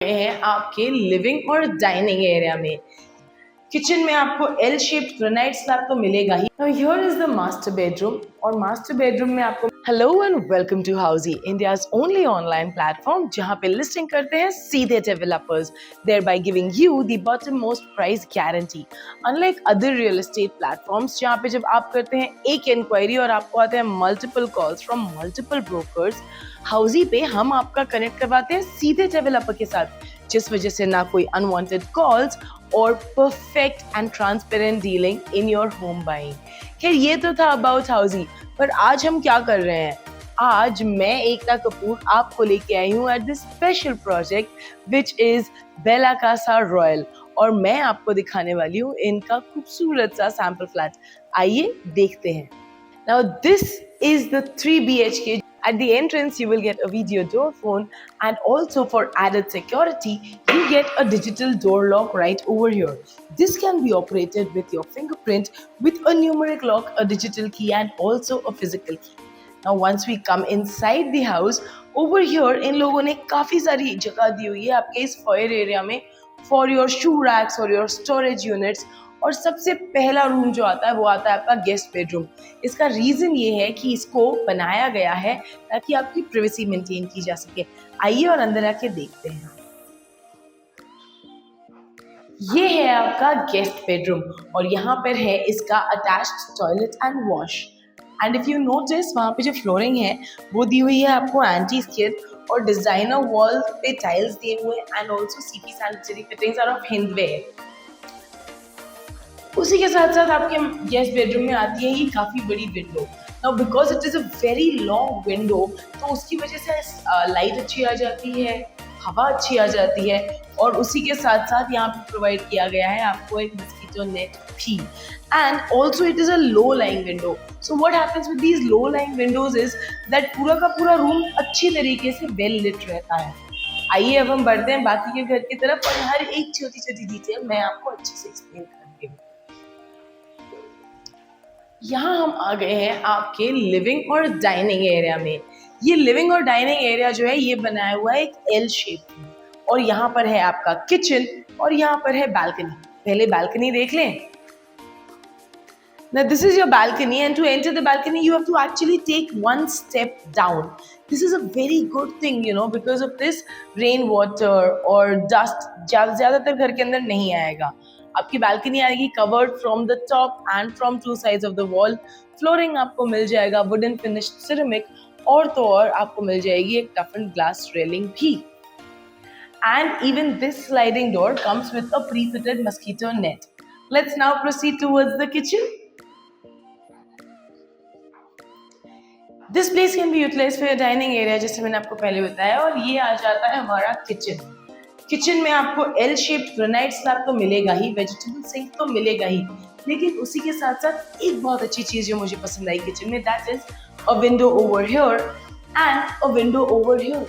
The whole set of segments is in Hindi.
हैं आपके लिविंग और डाइनिंग एरिया में। किचन में आपको एल शेप्ड ग्रेनाइट स्लैब तो मिलेगा ही। Now here is the master bedroom और मास्टर बेडरूम में आपको hello and welcome to Housiey, India's only online platform जहां पे लिस्टिंग करते हैं सीधे developers, thereby giving you the bottom most price guarantee. Unlike other real estate platforms जहां पे जब आप करते हैं एक इंक्वायरी और आपको आते हैं multiple calls from multiple brokers, Housiey पे हम आपका कनेक्ट करवाते हैं सीधे डेवलपर के साथ, जिस वजह से ना कोई अनवांटेड कॉल्स और perfect and transparent dealing in your home buying. खैर ये तो था अबाउट हाउसी, पर आज हम क्या कर रहे हैं? आज मैं एकता कपूर आपको लेके आई हूँ at this special project which is bella casa royal, और मैं आपको दिखाने वाली हूँ इनका खूबसूरत सा सैंपल फ्लैट। आइए देखते हैं। Now this is the 3 BHK. At the entrance, you will get a video door phone, and also for added security, you get a digital door lock right over here. This can be operated with your fingerprint, with a numeric lock, a digital key, and also a physical key. Now once we come inside the house, over here इन लोगों ने काफी सारी जगह दी हुई है आपके इस foyer area में for your shoe racks or your storage units. और सबसे पहला रूम जो आता है वो आता है आपका गेस्ट बेडरूम। इसका रीजन ये है कि इसको बनाया गया है ताकि आपकी प्राइवेसी मेंटेन की जा सके। आइए और अंदर आके देखते हैं। ये है आपका गेस्ट बेडरूम और यहाँ पर है इसका attached toilet and wash. And if you notice वहाँ पे जो फ्लोरिंग है वो दी हुई है आपको एंटी स्किड, और डिजाइनर वॉल पे टाइल्स दिए हुए हैं and also CP sanitary fittings are of Hindware. उसी के साथ साथ आपके गेस्ट बेडरूम में आती है ये काफी बड़ी window. Now because it is a very long window, तो उसकी वजह से लाइट अच्छी आ जाती है, हवा अच्छी आ जाती है, और उसी के साथ साथ यहाँ पे प्रोवाइड किया गया है आपको एक मस्कीटो नेट भी। And also it is a low lying window. So what happens with these low lying Windows is that पूरा का पूरा रूम अच्छी तरीके से वेल लिट रहता है। आइए अब हम बढ़ते हैं बाकी के घर की तरफ और हर एक छोटी छोटी डिटेल मैं आपको अच्छे से एक्सप्लेन करूंगी। यहाँ हम आ गए हैं आपके लिविंग और डाइनिंग एरिया में। ये लिविंग और डाइनिंग एरिया जो है ये बनाया हुआ है एक एल शेप में, और यहाँ पर है आपका किचन और यहाँ पर है बालकनी। पहले बालकनी देख लें। Now this is your balcony, and to enter the balcony you have to actually take one step down. This is a very good thing, you know, because of this rain water और dust ज़्यादातर घर के अंदर नहीं आएगा। आपकी बालकनी आएगी covered from the top and from two sides of the wall. Flooring आपको मिल जाएगा वुडन फिनिश्ड सिरेमिक, और तो और आपको मिल जाएगी एक टफन्ड ग्लास रेलिंग भी। And even this sliding door comes with a pre-fitted mosquito net. Let's now proceed towards the kitchen. This place can be utilise for dining area, जैसे मैंने आपको पहले बताया। और ये आ जाता है हमारा किचन। किचन में आपको एल शेप्ड ग्रेनाइट स्लैब तो मिलेगा ही, वेजिटेबल सिंक तो मिलेगा ही, लेकिन उसी के साथ साथ एक बहुत अच्छी चीज जो मुझे पसंद आई किचन में, that is a window over here and a window over here.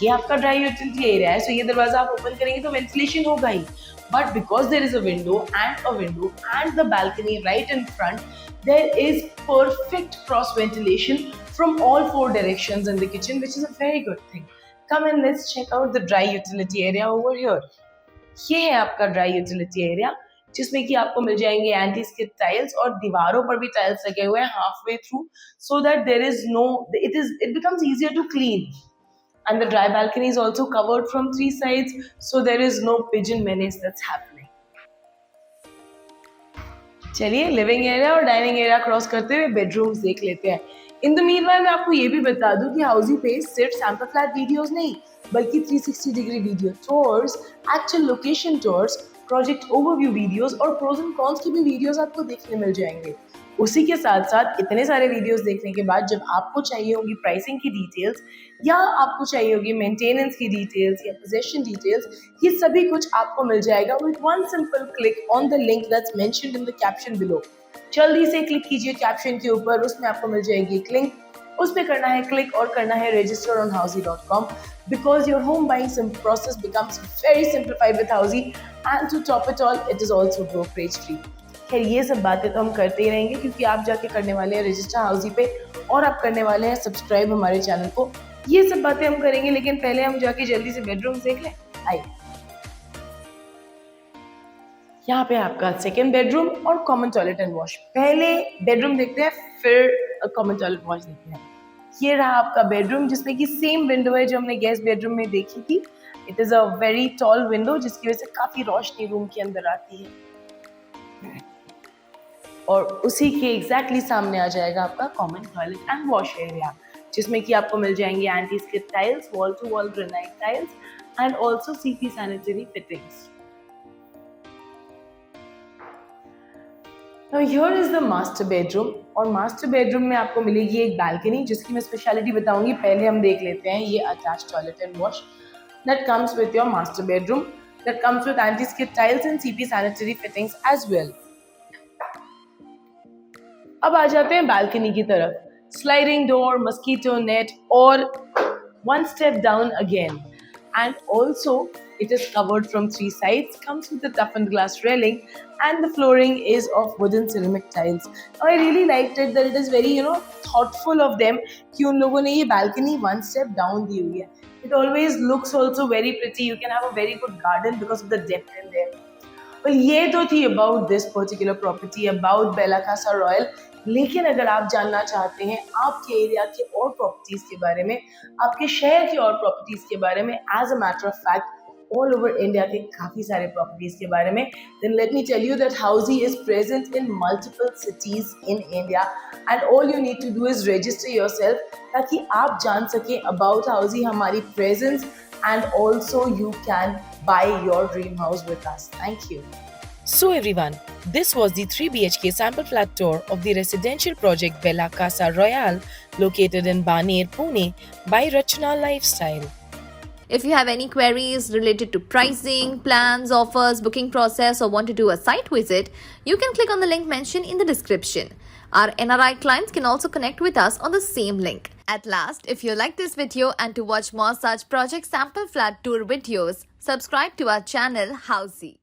ये आपका ड्राई यूटिलिटी एरिया है, सो ये दरवाजा आप ओपन करेंगे तो वेंटिलेशन होगा ही, but because there is a window and the balcony right in front, there is perfect cross ventilation from all 4 directions in the kitchen, which is a very good thing. Come and let's check out the dry utility area over here. ये है आपका ड्राई यूटिलिटी एरिया, जिसमें कि आपको मिल जाएंगे एंटी स्किड टाइल्स, और दीवारों पर भी टाइल्स लगे हुए हैं half way through, so that there is no it becomes easier to clean. And the dry balcony is also covered from 3 sides, so there is no pigeon menace that's happening. चलिए लिविंग एरिया और डाइनिंग एरिया क्रॉस करते हुए बेडरूम्स देख लेते हैं। इन द मीनवाइल मैं आपको ये भी बता दूं कि हाउसी पे सिर्फ सैंपल फ्लैट वीडियोस नहीं, बल्कि 360 degree video tours, actual location tours, project overview videos और प्रोज एंड कॉन्स की भी वीडियोस आपको देखने मिल जाएंगे। उसी के साथ साथ इतने सारे वीडियोस देखने के बाद जब आपको चाहिए होगी प्राइसिंग की डिटेल्स, या आपको चाहिए होगी मेंटेनेंस की डिटेल्स या पोजेशन डिटेल्स, ये सभी कुछ आपको मिल जाएगा with one simple click on the link that's mentioned in the caption below. जल्दी से क्लिक कीजिए कैप्शन के ऊपर, उसमें आपको मिल जाएगी एक लिंक, उस पर करना है क्लिक और करना है register on housey.com, because your home buying process becomes very simplified with Housey, and to top it all, it is also brokerage free. खैर ये सब बातें तो हम करते ही रहेंगे, क्योंकि आप जाके करने वाले हैं रजिस्टर हाउसी पे और आप करने वाले हैं सब्सक्राइब हमारे चैनल को। ये सब बातें हम करेंगे, लेकिन पहले हम जाके जल्दी से बेडरूम देख लें। आइए, यहाँ पे आपका सेकेंड बेडरूम और कॉमन टॉयलेट एंड वॉश। पहले बेडरूम देखते हैं, फिर कॉमन टॉयलेट वॉश देखते हैं। ये रहा आपका बेडरूम, जिसमें कि सेम विंडो है जो हमने गेस्ट बेडरूम में देखी थी। It is a very tall window, जिसकी वजह से काफी रोशनी रूम के अंदर आती है। और उसी के एग्जैक्टली सामने आ जाएगा आपका common toilet and wash area, जिसमें कि आपको मिल जाएंगे anti skid tiles, wall to wall granite tiles and also CP sanitary fittings. Now here is the master bedroom, और मास्टर बेडरूम में आपको मिलेगी एक बालकनी, जिसकी मैं स्पेशलिटी बताऊंगी। पहले हम देख लेते हैं ये attach toilet and wash that comes with your master bedroom, that comes with anti-skid tiles and CP sanitary fittings as well. अब आ जाते हैं बालकनी की तरफ। स्लाइडिंग डोर, मस्कीटो नेट और one step down again, and also it is covered from 3 sides, comes with a toughened glass railing, and the flooring is of wooden ceramic tiles. Now I really liked it that it is very thoughtful of them कि उन लोगों ने ये balcony one step down दी हुई है. It always looks also very pretty. You can have a very good garden because of the depth in there. Well, ये तो थी about this particular property, about Bella Casa Royal. लेकिन अगर आप जानना चाहते हैं आपके एरिया के और प्रॉपर्टीज के बारे में, आपके शहर की और प्रॉपर्टीज के बारे में, as a matter of fact all over India के काफी सारे प्रॉपर्टीज के बारे में, then let me tell you that Housey is present in multiple cities in India, and all you need to do is register yourself ताकि आप जान सकें about Housey, हमारी presence, and also you can buy your dream house with us. Thank you. So everyone, this was the 3 BHK sample flat tour of the residential project Bella Casa Royal, located in Baner, Pune by Rachna Lifestyle. If you have any queries related to pricing, plans, offers, booking process, or want to do a site visit, you can click on the link mentioned in the description. Our NRI clients can also connect with us on the same link. At last, if you like this video and to watch more such project sample flat tour videos, subscribe to our channel Housey.